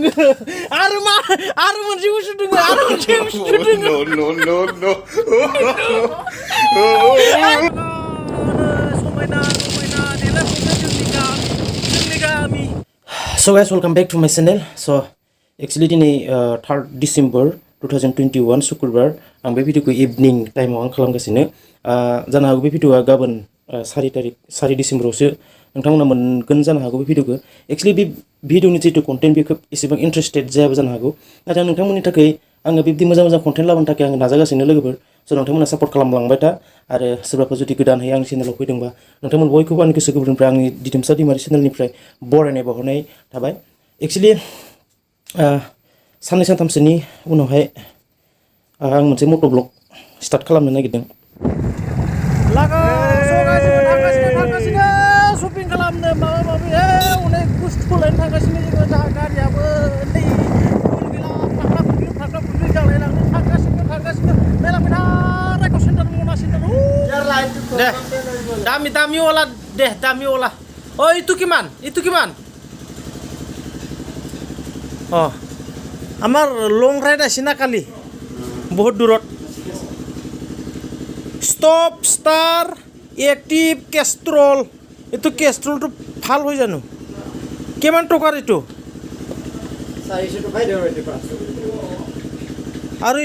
आरो मोनसे बुस्थु दङ आरो मोनसे बुस्थु दङ No. समायना देलायफुंनाय जोंनि गामि So guys, welcome back to my channel. So actually दिनै 3 December 2021 शुक्रबार आं बे भिडिअखौ इभिनिं टाइमाव आं खालामगासिनो जानो हागौ बे भिडिअआ गाबोन 4 डिसेम्बरावसो नोंथांमोना मोनगोन जानो हागौ बे भिडिअखौ एक्चुअली बे भिडिअनि जितु कन्टेन्ट बेखौ एसेबां इन्टारेस्टेड जायाबो जानो हागौ नाथाय नोंथांमोननि थाखाय आङो बिब्दि मोजां कन्टेन्ट लाबोनो थाखाय आं नाजागासिनो लोगोफोर स' नोंथांमोना सापर्ट खालामलांबाय था आरो सोरबाफोर जुदि गोदानहै आंनि चेनेलाव फैदोंबा नोंथांमोन बयखौबो आंनि गोसो गोरबोनिफ्राय आंनि दिदोमसा दैमारि चेनेलनिफ्राय बरायनाय बावहरनाय थाबाय एक्चुअलि साननै सानथामसोनि उनावहाय आं मोनसे मट' ब्लग स्टार्ट खालामनो नागिरदों थांगासिनो शपिं खालामनो माबा माबि अनेक बुस्थु लायनो थांगासिनो जोङो जाहा गारियाबो नै फाग्ला फुग्लि जालायलांनो थांगासिनो मेला मेला रायख' सेन्टार मना सेन्टार दे दामि वाला दे दामि वाला इटु किमान আমাৰ লং ৰাইড আছে না কালি বহুত দূৰত ষ্টপ ষ্টাৰ এক্টিভ কেষ্ট্ৰল এইটো কেষ্ট্ৰলটো ভাল হৈ জানো কিমান টকাৰ এইটো 400 টকাই দিওঁ এইটো 500 আৰু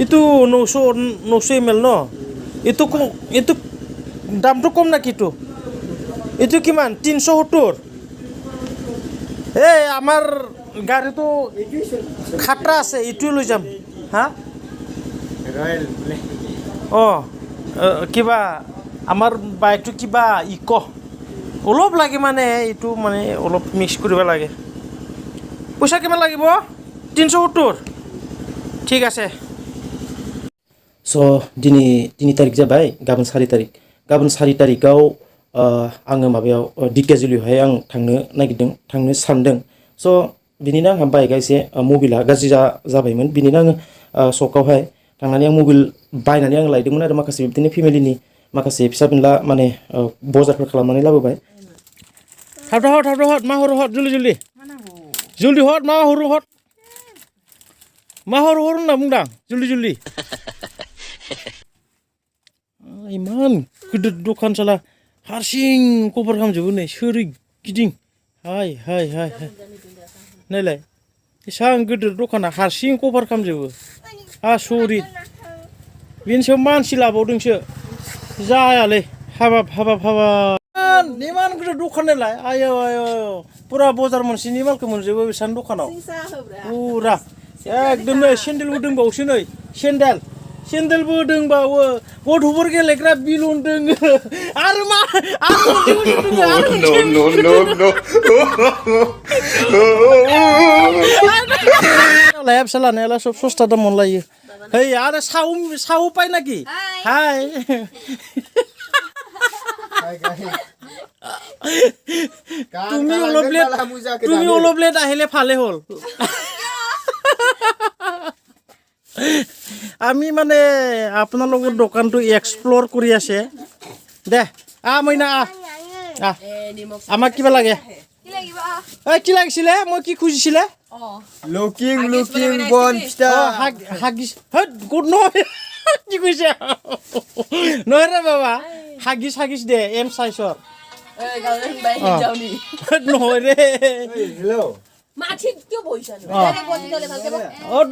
এইটো 900 ml ন এইটো দামটো কম নাকি এইটো কিমান 370 আমাৰ গাড়ীটো খাটৰা আছে এইটোৱে লৈ যাম হা ৰয়েল কিবা আমাৰ বাইকটো কিবা ইক' অলপ লাগে মানে এইটো মানে অলপ মিক্স কৰিব লাগে পইচা কিমান লাগিব 370 ঠিক আছে स' दिनै 3 तारिख जाबाय गाबोन 4 तारिख गाबोन 4 तारिखआव आङो माबायाव दिकेजुलियावहाय आं थांनो सानदों स' बिनिनो आंहा बाइकआ एसे मबिला गाज्रि जाबायमोन बिनिनो आङो सकआवहाय थांनानै आं मबिल बायनानै आं लायदोंमोन आरो माखासे बिदिनो फेमिलिनि माखासे फिसा फिनला माने बजारफोर खालामनानै लाबोबाय थाब हट मा हर जुलि हट मा हर होनना बुंदां जुलि इमान गिदिर दखान साला हारसिं कभार खालामजोबो नै सोरगिदिं हाय नायलाय एसां गिदिर दखाना हारसिं कभार खालामजोबो आसरित बेनि सायाव मानसि लाबावदोंसो जायालै हाबाब इमान गिदिर दखान नायलाय आय पुरा बजार मोनसेनि मालखौ मोनजोबो बेसां दखानाव पुरा एकदम नै सेन्देलबो दंबावोसो नै सेन्देलबो दंबावो गथ'फोर गेलेग्रा बिलुन दोङो आरो लाया फिसा लानायालाय सब सस्ता दाम मोनलायो है आरो साव पाय नाকি हाय তুমি অলপ লেট আহিলে ভালে হ'ল আমি মানে আপোনালোকৰ দোকানটো এক্সপ্লোৰ কৰি আছে দে মইনা আমাক কিবা লাগে কি লাগিছিলে মই কি খুজিছিলে লুকিং বন পিটা হাগিছ গুড নহয় কি কৈছে নহয় ৰে বাবা হাগিছ দে এম সাইজৰ নহয় ৰে হেল্ল' মাঠিক কিয় বইছা নো ডাইরেক্ট বন্টি দলে ভালকে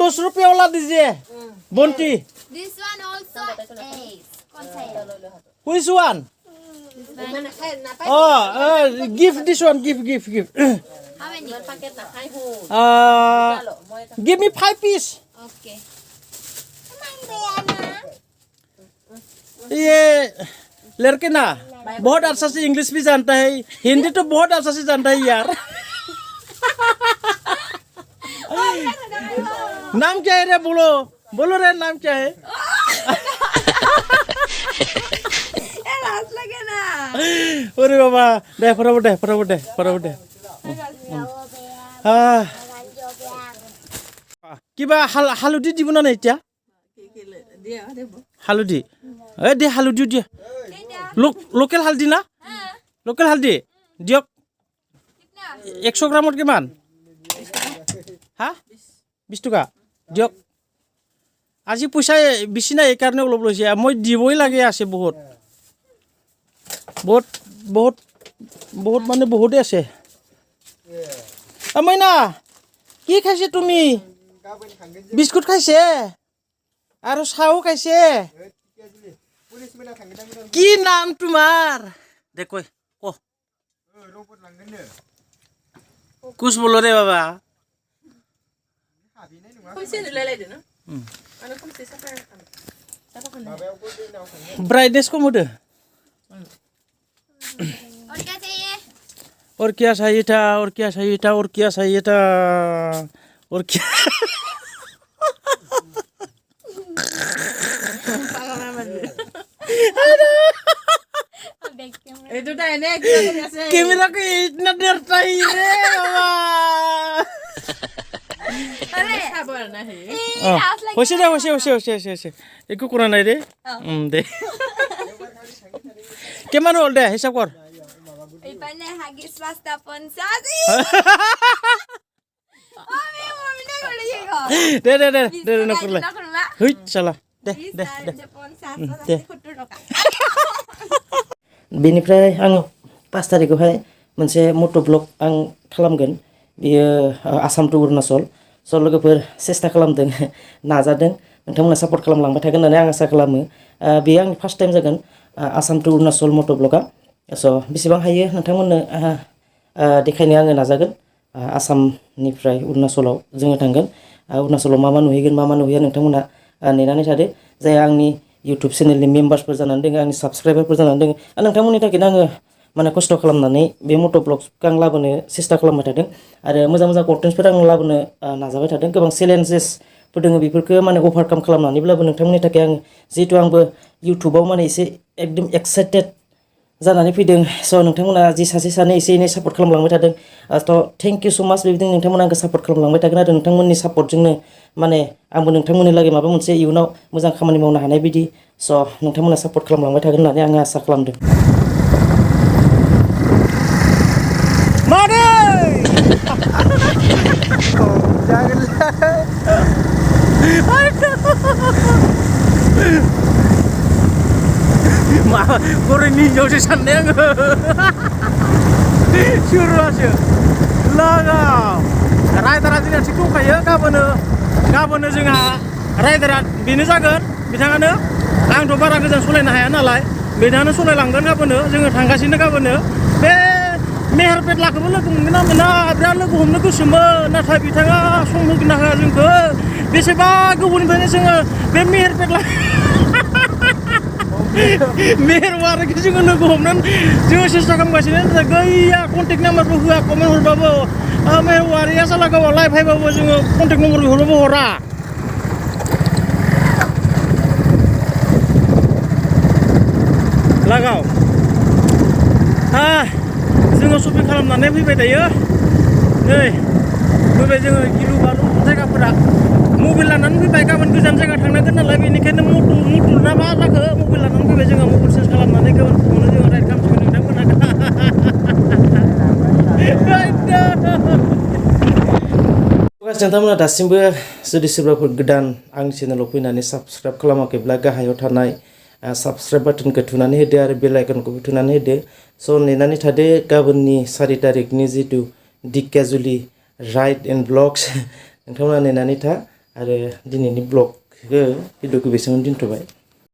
10 रुपया वाला दीजिए Bunty This one also is which one give this one give how many packet na khai hu give me 5 piece okay ये लड़के ना बहुत अच्छा से इंग्लिश भी जानता है हिंदी तो बहुत अच्छा से जानता है यार नाम क्या है रे बोलो रे नाम क्या है लाज लगे ना अरे बाबा दे फटाफट दे কিবা হালধি দিব না এতিয়া হালধি দে হালধি দিয়া লোকেল হালধি না লোকেল হালধি দিয়ক 100 গ্ৰামত কিমান হা 20 টকা দিয়ক আজি পইচা বেছি নাই এইকাৰণে অলপ লৈছে মই দিবই লাগে আছে বহুত বহুত বহুত বহুত মানে বহুতে আছে মইনা কি খাইছে তুমি বিস্কুট খাইছে আৰু চাও খাইছে কি নাম তোমাৰ দে কই ক कुछ बोलो रे बाबा ब्राइटनेस कम होदो और क्या चाहिए था और क्या चाहिए था और क्या चाहिए था और क्या कैमरा को इतना डरता ही रे बाबा होशे एको कुरा নাই रे दे केमान होल दे हिसाब कर इपाने हागिस पास्ता 50 दे नकरला हुइ चला दे बेनिफ्राय आं 5 तारिखआवहाय मोनसे मट' ब्लग आं खालामगोन बियो आसाम टु अरुणाचल स लोगोफोर सेस्था खालामदों नाजादों नोंथांमोना सापर्ट खालामलांबाय थागोन होननानै आं आसा खालामो बेयो आंनि फार्स्ट टाइम जागोन आसाम टु अरुणाचल मट' ब्लगआ स बेसेबां हायो नोंथांमोननो देखायनो आङो नाजागोन आसामनिफ्राय अरुणाचलाव जोङो थांगोन अरुणाचलाव मा मा नुहैगोन मा मा नुहैया नोंथांमोना नेनानै थादो जाय आंनि YouTube चेनेलनि मेम्बार्सफोर जानानै दङ आंनि साबस्क्राइबारफोर जानानै दङ नोंथांमोननि थाखायनो आङो माने खस्थ' खालामनानै बे मट' ब्लगखौ आं लाबोनो सेस्था खालामबाय थादों आरो मोजां मोजां कन्टेन्टसफोर आं लाबोनो नाजाबाय थादों गोबां चेलेन्जेसफोर दङ बेफोरखौ माने अभारकाम खालामनानैब्लाबो नोंथांमोननि थाखाय आं जिहेतु आंबो इउटुबाव माने एसे एकदम एक्साइटेड जानानै फैदों स नोंथांमोना जि सासे सानै एसे एनै सापर्ट खालामलांबाय थादों थ थेंक इउ सो माच बेबायदिनो नोंथांमोना आंखौ सापर्ट खालामलांबाय थागोन आरो नोंथांमोननि सापर्टजोंनो माने आंबो नोंथांमोननि लागै माबा मोनसे इयुनाव मोजां खामानि मावनो हानाय बायदि स नोंथांमोना सापर्ट खालामलांबाय थागोन होननानै आङो आसा खालामदों मादै मा गरैनि हिन्जावसो सानदों आङो सुरुआसो लागाव राइडारा जोंना थिग दंखायो गाबोनो जोंहा राइडारा बेनो जागोन बिथाङानो आंथ' बारा गोजान सालायनो हाया नालाय बिथाङानो सालायलांगोन गाबोनो जोङो थांगासिनो गाबोनो बे मेहेरपेटलाखौबो लोगो मोनगोन ना मोना बिराद लोगो हमनो गोसोमोन नाथाय बिथाङा सम होगोन ना होआ जोंखौ बेसेबा गोबावनिफ्रायनो जोङो बे मेहेरपेटला मेहेरवारिखौ जोङो लोगो हमनानै जोङो सेस्था खालामगासिनो नाथाय गैया कन्टेक्ट नाम्बारबो होआ कमेन्ट हरबाबो मेहेरवारिया साला गावहा लाइभ फैबाबो जोङो कन्टेक्ट नम्बर बिहरबाबो हरा लागाव जोङो शपिं खालामनानै फैबाय दायो नै फैबाय जोङो गिलु बालु जायगाफोरा मबाइल लानानै फैबाय गाबोन गोजान जायगा थांनांगोन नालाय बेनिखायनो मटुर ना मा जाखो मबाइल लानानै फैबाय जोङो मबाइल चार्ज खालामनानै गाबोन फुङावनो जोङो राइड खालामसिगोन नोंथांमोना नोंथांमोना दासिमबो जुदि सोरबाफोर गोदान आंनि चेनेलाव फैनानै साबस्क्राइब खालामाखैब्ला गाहायाव थानाय साबस्क्राइब बाटनखौ थुनानै होदो आरो बेल आइकनखौबो थुनानै होदो स नेनानै थादो गाबोननि 4 तारिखनि जितु दिक्याजुलि राइड एन्ड ब्लग्स नोंथांमोना नेनानै था आरो दिनैनि ब्लगखौ भिडिअखौ बेसेबां दोनथ'बाय